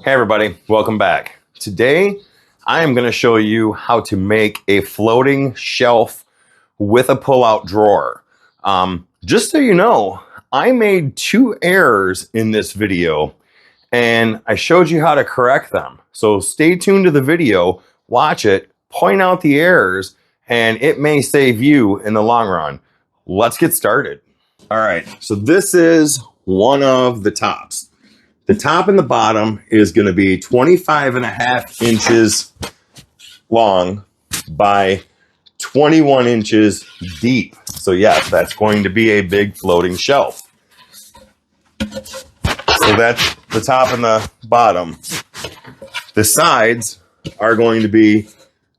Hey everybody, welcome back. Today I am going to show you how to make a floating shelf with a pull-out drawer. Just so you know, I made 2 errors in this video and I showed you how to correct them. So stay tuned to the video, watch it, point out the errors, and it may save you in the long run. Let's get started. All right, so this is one of the tops. The top and the bottom is going to be 25.5 inches long by 21 inches deep. So yes, that's going to be a big floating shelf. So that's the top and the bottom. The sides are going to be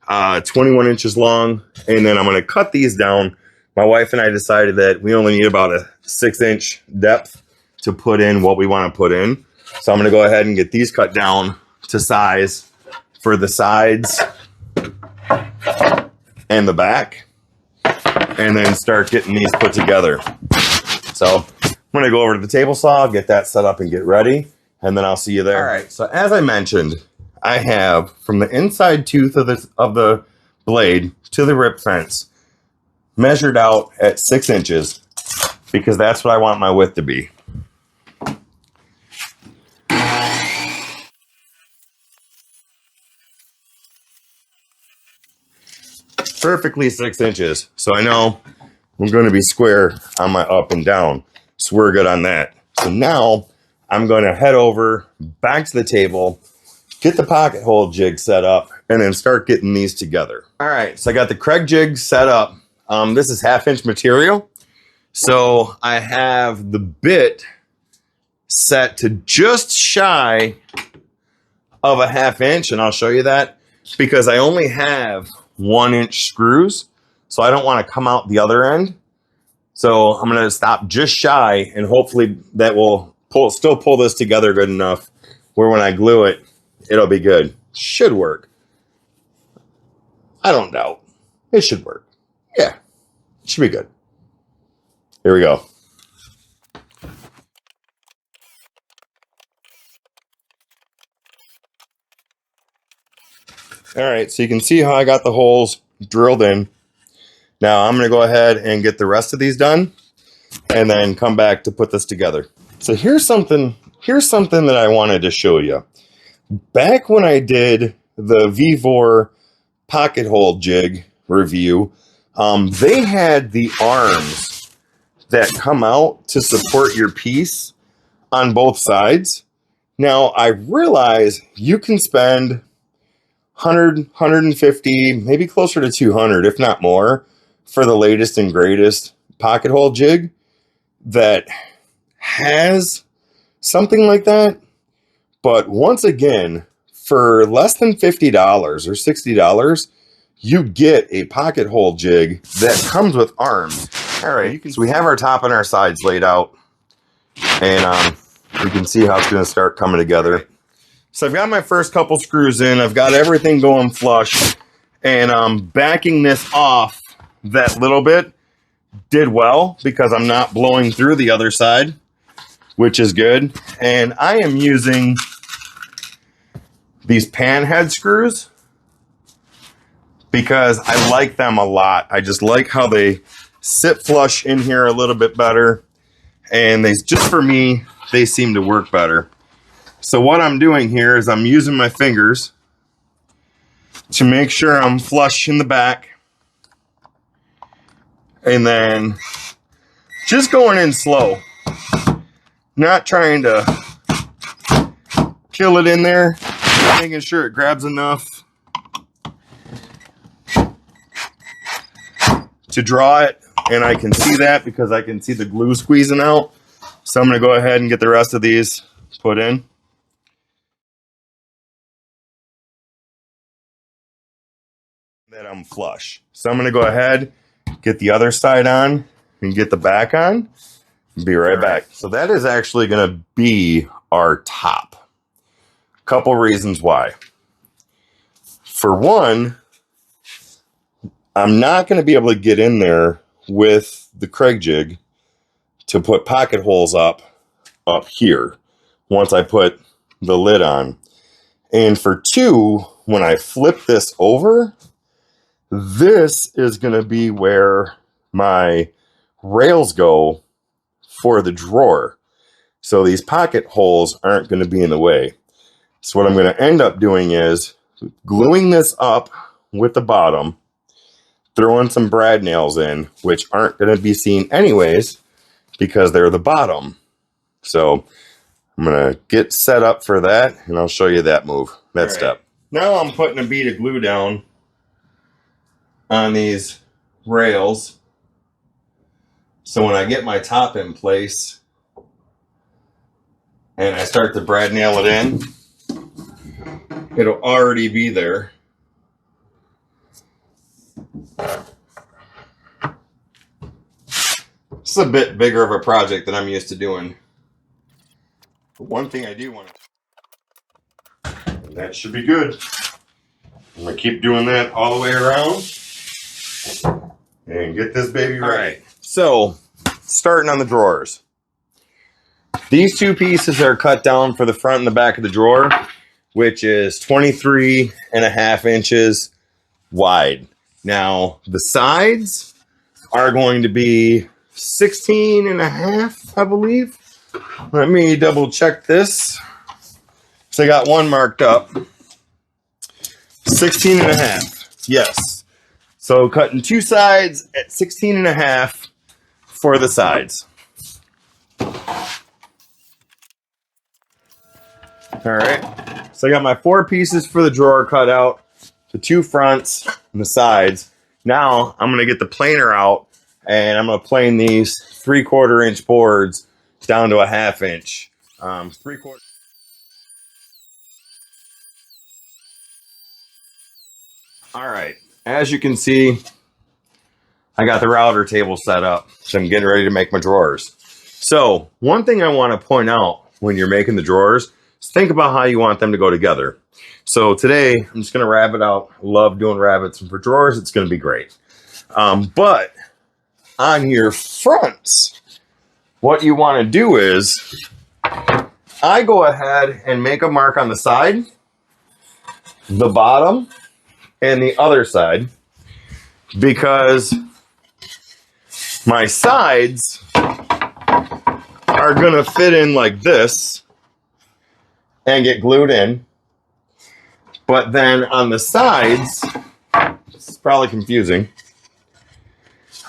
21 inches long, and then I'm going to cut these down. My wife and I decided that we only need about a 6-inch depth to put in what we want to put in. So I'm going to go ahead and get these cut down to size for the sides and the back, and then start getting these put together. So I'm going to go over to the table saw, get that set up and get ready, and then I'll see you there. All right, so as I mentioned, I have from the inside tooth of the blade to the rip fence measured out at 6 inches because that's what I want my width to be. Perfectly 6 inches. So I know I'm going to be square on my up and down. So we're good on that. So now I'm going to head over back to the table, get the pocket hole jig set up, and then start getting these together. All right, so I got the Craig jig set up. This is 1/2 inch material. So I have the bit set to just shy of a 1/2 inch, and I'll show you that because I only have 1-inch screws, so I don't want to come out the other end. So I'm going to stop just shy, and hopefully that will still pull this together good enough where when I glue it, it'll be good. Should work. I don't doubt. It should work. Yeah, it should be good. Here we go. All right, so you can see how I got the holes drilled in. Now I'm going to go ahead and get the rest of these done and then come back to put this together. So here's something that I wanted to show you. Back when I did the Vevor pocket hole jig review, they had the arms that come out to support your piece on both sides. Now I realize you can spend 100, 150, maybe closer to 200, if not more, for the latest and greatest pocket hole jig that has something like that. But once again, for less than $50 or $60, you get a pocket hole jig that comes with arms. All right, so we have our top and our sides laid out, and you can see how it's going to start coming together. So I've got my first couple screws in. I've got everything going flush, and I'm backing this off that little bit. Did well because I'm not blowing through the other side, which is good. And I am using these pan head screws because I like them a lot. I just like how they sit flush in here a little bit better, and they just for me, they seem to work better. So what I'm doing here is I'm using my fingers to make sure I'm flush in the back, and then just going in slow, not trying to kill it in there, making sure it grabs enough to draw it, and I can see that because I can see the glue squeezing out. So I'm going to go ahead and get the rest of these put in. That I'm flush. So I'm going to go ahead, get the other side on, and get the back on, and be right back. So that is actually going to be our top. Couple reasons why. For one, I'm not going to be able to get in there with the Craig jig to put pocket holes up here once I put the lid on. And for 2, when I flip this over, this is going to be where my rails go for the drawer. So these pocket holes aren't going to be in the way. So what I'm going to end up doing is gluing this up with the bottom, throwing some brad nails in, which aren't going to be seen anyways because they're the bottom. So I'm going to get set up for that, and I'll show you that move, that step. Now I'm putting a bead of glue down on these rails. So when I get my top in place and I start to brad nail it in, it'll already be there. This is a bit bigger of a project than I'm used to doing. But one thing I do want to, and that should be good. I'm going to keep doing that all the way around and get this baby ready. All right, so starting on the drawers. These 2 pieces are cut down for the front and the back of the drawer, which is 23.5 inches wide. Now, the sides are going to be 16.5, I believe. Let me double check this. So I got one marked up. 16.5. Yes. So cutting 2 sides at 16.5 for the sides. All right. So I got my 4 pieces for the drawer cut out, the 2 fronts and the sides. Now I'm going to get the planer out and I'm going to plane these 3/4 inch boards down to a 1/2 inch. 3/4. All right. As you can see, I got the router table set up, so I'm getting ready to make my drawers. So one thing I want to point out when you're making the drawers is think about how you want them to go together. So today, I'm just going to rabbit out. Love doing rabbits, and for drawers, it's going to be great. But on your fronts, what you want to do is I go ahead and make a mark on the side, the bottom, and the other side, because my sides are going to fit in like this and get glued in. But then on the sides, it's probably confusing,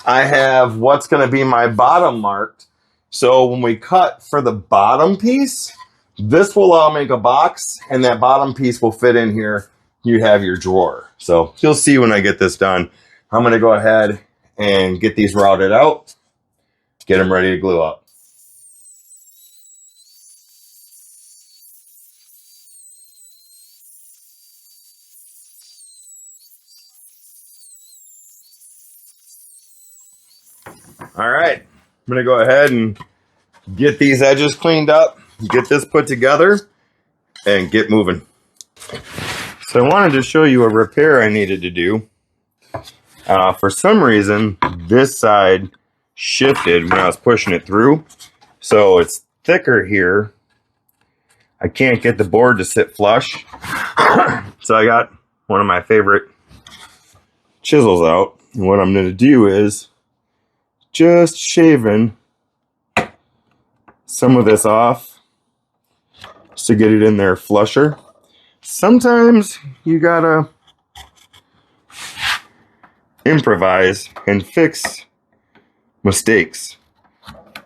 I have what's going to be my bottom marked. So when we cut for the bottom piece, this will all make a box, and that bottom piece will fit in here. You have your drawer. So you'll see when I get this done. I'm going to go ahead and get these routed out, get them ready to glue up. All right, I'm going to go ahead and get these edges cleaned up, get this put together, and get moving. So I wanted to show you a repair I needed to do. For some reason, this side shifted when I was pushing it through. So it's thicker here. I can't get the board to sit flush. So I got one of my favorite chisels out. And what I'm going to do is just shaving some of this off just to get it in there flusher. Sometimes you gotta improvise and fix mistakes,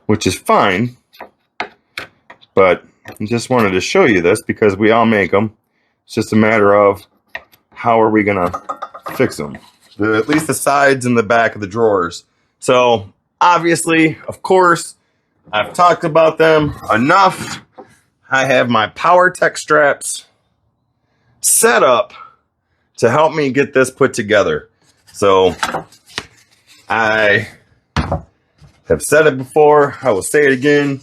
which is fine, but I just wanted to show you this because we all make them. It's just a matter of how are we gonna fix them. At least the sides and the back of the drawers. So obviously, of course, I've talked about them enough. I have my PowerTech straps set up to help me get this put together. So I have said it before, I will say it again.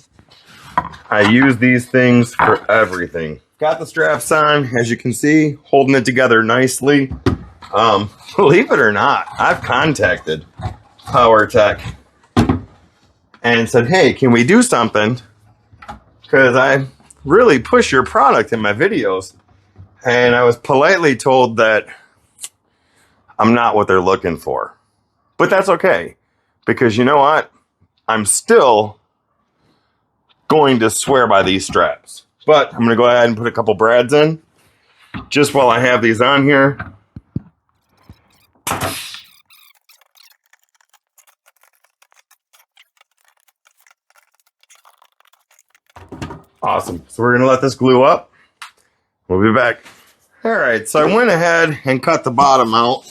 I use these things for everything. Got the straps on, as you can see, holding it together nicely. Believe it or not, I've contacted PowerTech and said, hey, can we do something? Because I really push your product in my videos. And I was politely told that I'm not what they're looking for. But that's okay, because you know what? I'm still going to swear by these straps. But I'm going to go ahead and put a couple brads in just while I have these on here. Awesome. So we're going to let this glue up. We'll be back. All right, so I went ahead and cut the bottom out.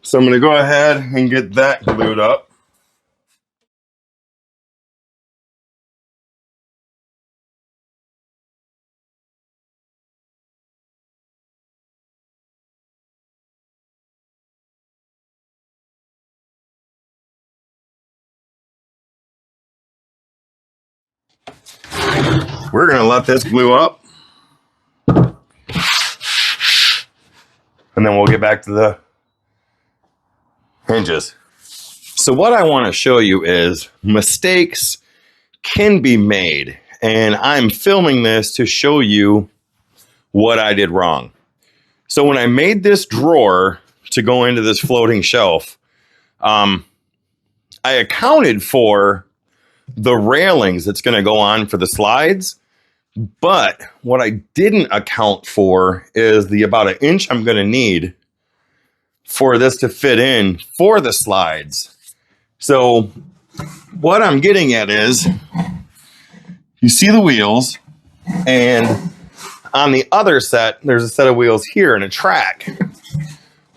So I'm going to go ahead and get that glued up. We're going to let this glue up. And then we'll get back to the hinges. So what I want to show you is mistakes can be made. And I'm filming this to show you what I did wrong. So when I made this drawer to go into this floating shelf, I accounted for the railings that's going to go on for the slides. But what I didn't account for is the about an inch I'm going to need for this to fit in for the slides. So what I'm getting at is you see the wheels, and on the other set, there's a set of wheels here and a track.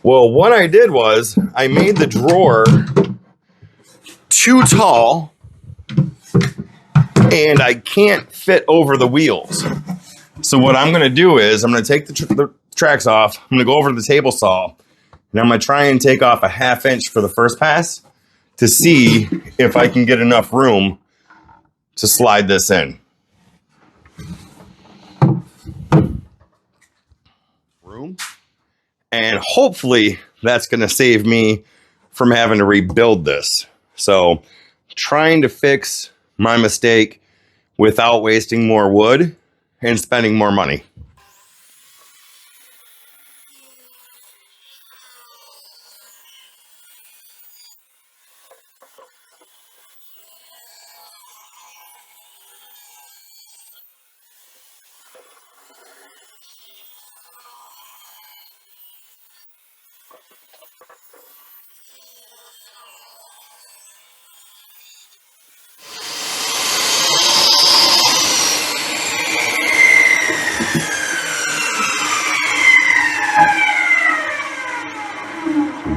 Well, what I did was I made the drawer too tall and I can't fit over the wheels. So what I'm going to do is I'm going to take the tracks off. I'm going to go over to the table saw and I'm going to try and take off a 1/2 inch for the first pass to see if I can get enough room to slide this in. And hopefully that's going to save me from having to rebuild this. So trying to fix my mistake without wasting more wood and spending more money.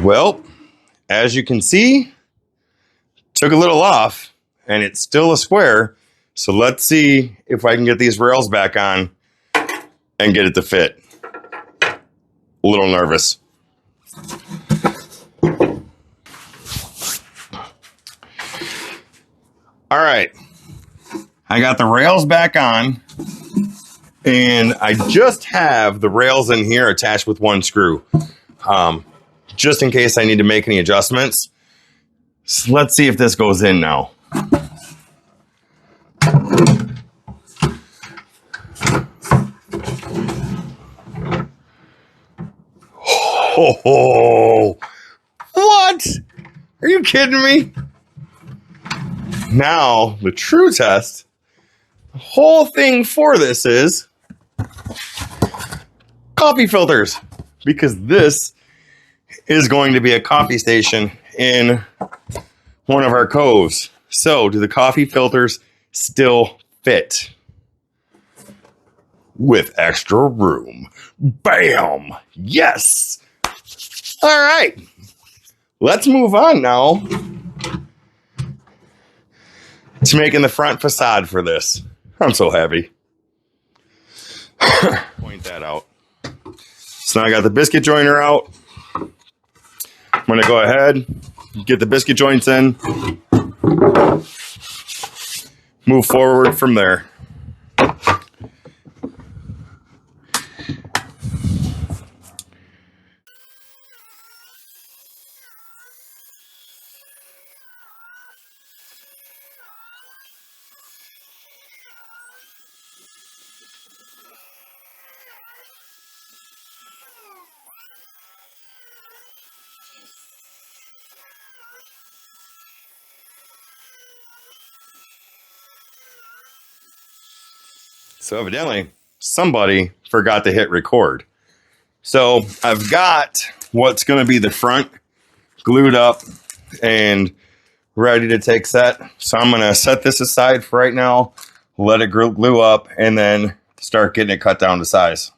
Well, as you can see, took a little off and it's still a square. So let's see if I can get these rails back on and get it to fit. A little nervous. All right, I got the rails back on and I just have the rails in here attached with one screw. Just in case I need to make any adjustments. So let's see if this goes in now. Oh, what? Are you kidding me? Now, the true test, the whole thing for this is coffee filters, because this is going to be a coffee station in one of our coves. So, do the coffee filters still fit with extra room? Bam! Yes! All right, let's move on now to making the front facade for this. I'm so happy. Point that out. So now I got the biscuit joiner out. I'm going to go ahead, get the biscuit joints in, move forward from there. So evidently, somebody forgot to hit record. So I've got what's going to be the front glued up and ready to take set. So I'm going to set this aside for right now, let it glue up, and then start getting it cut down to size.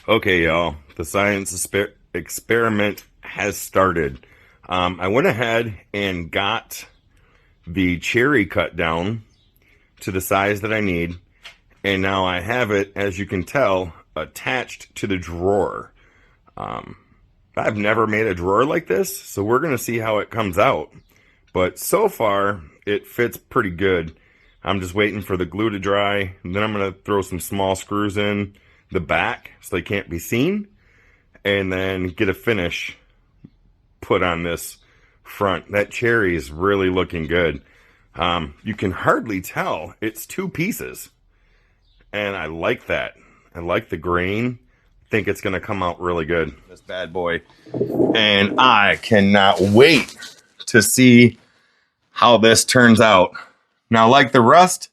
Okay, y'all, the science experiment has started. I went ahead and got the cherry cut down to the size that I need, and now I have it, as you can tell, attached to the drawer. I've never made a drawer like this, so we're going to see how it comes out. But so far, it fits pretty good. I'm just waiting for the glue to dry, and then I'm going to throw some small screws in the back so they can't be seen, and then get a finish put on this front. That cherry is really looking good. You can hardly tell it's two pieces, and I like that. I like the grain. I think it's going to come out really good, this bad boy, and I cannot wait to see how this turns out. Now, like the rest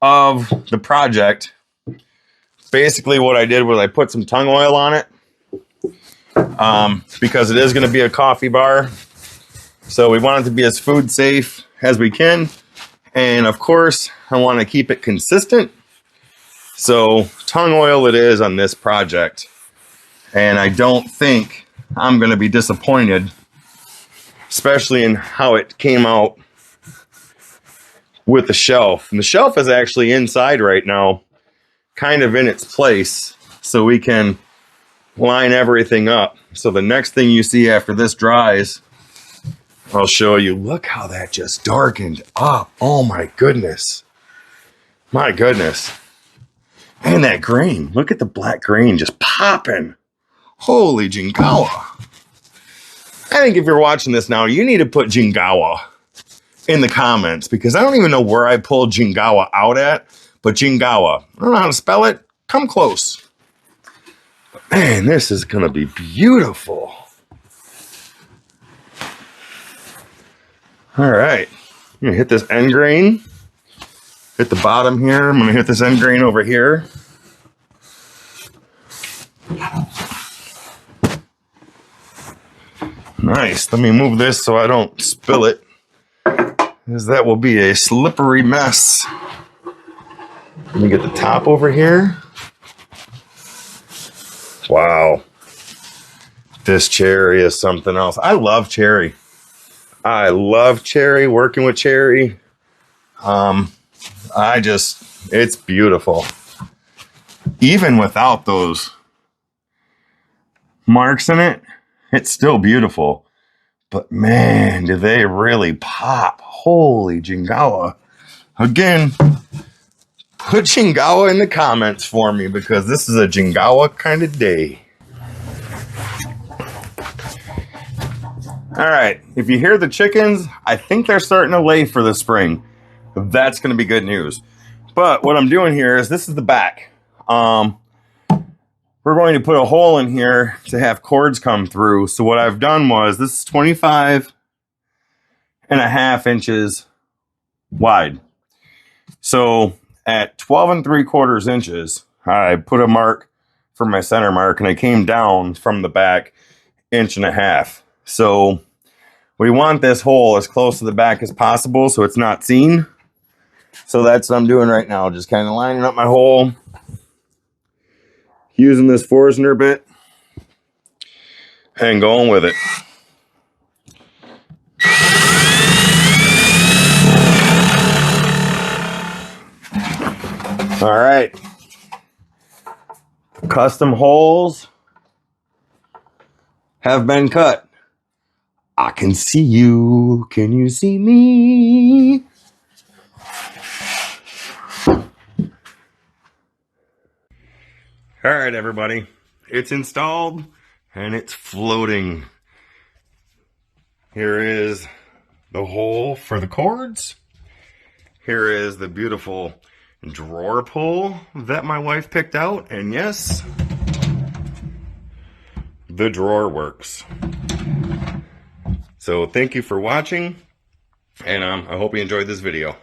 of the project, basically what I did was I put some tung oil on it, because it is going to be a coffee bar. So we want it to be as food safe as we can. And of course, I want to keep it consistent. So tung oil it is on this project. And I don't think I'm going to be disappointed, especially in how it came out with the shelf. And the shelf is actually inside right now, kind of in its place, so we can line everything up. So the next thing you see after this dries, I'll show you. Look how that just darkened up. Oh my goodness. My goodness. And that grain. Look at the black grain just popping. Holy Jingawa. I think if you're watching this now, you need to put Jingawa in the comments, because I don't even know where I pulled Jingawa out at, but Jingawa. I don't know how to spell it. Come close. Man, this is going to be beautiful. All right. I'm going to hit this end grain. Hit the bottom here. I'm going to hit this end grain over here. Nice. Let me move this so I don't spill it, because that will be a slippery mess. Let me get the top over here. Wow. This cherry is something else. I love cherry. I love cherry, working with cherry. It's beautiful. Even without those marks in it, it's still beautiful. But man, do they really pop. Holy Jingawa. Again, put Jingawa in the comments for me, because this is a Jingawa kind of day. All right, if you hear the chickens, I think they're starting to lay for the spring. That's going to be good news. But what I'm doing here is, this is the back. We're going to put a hole in here to have cords come through. So what I've done was, this is 25.5 inches wide. So at 12 3/4 inches, I put a mark for my center mark, and I came down from the back 1.5 inches. So we want this hole as close to the back as possible so it's not seen. So that's what I'm doing right now, just kind of lining up my hole, using this Forstner bit, and going with it. All right. Custom holes have been cut. I can see you. Can you see me? All right, everybody. It's installed and it's floating. Here is the hole for the cords. Here is the beautiful drawer pull that my wife picked out, and yes, the drawer works. So thank you for watching, and I hope you enjoyed this video.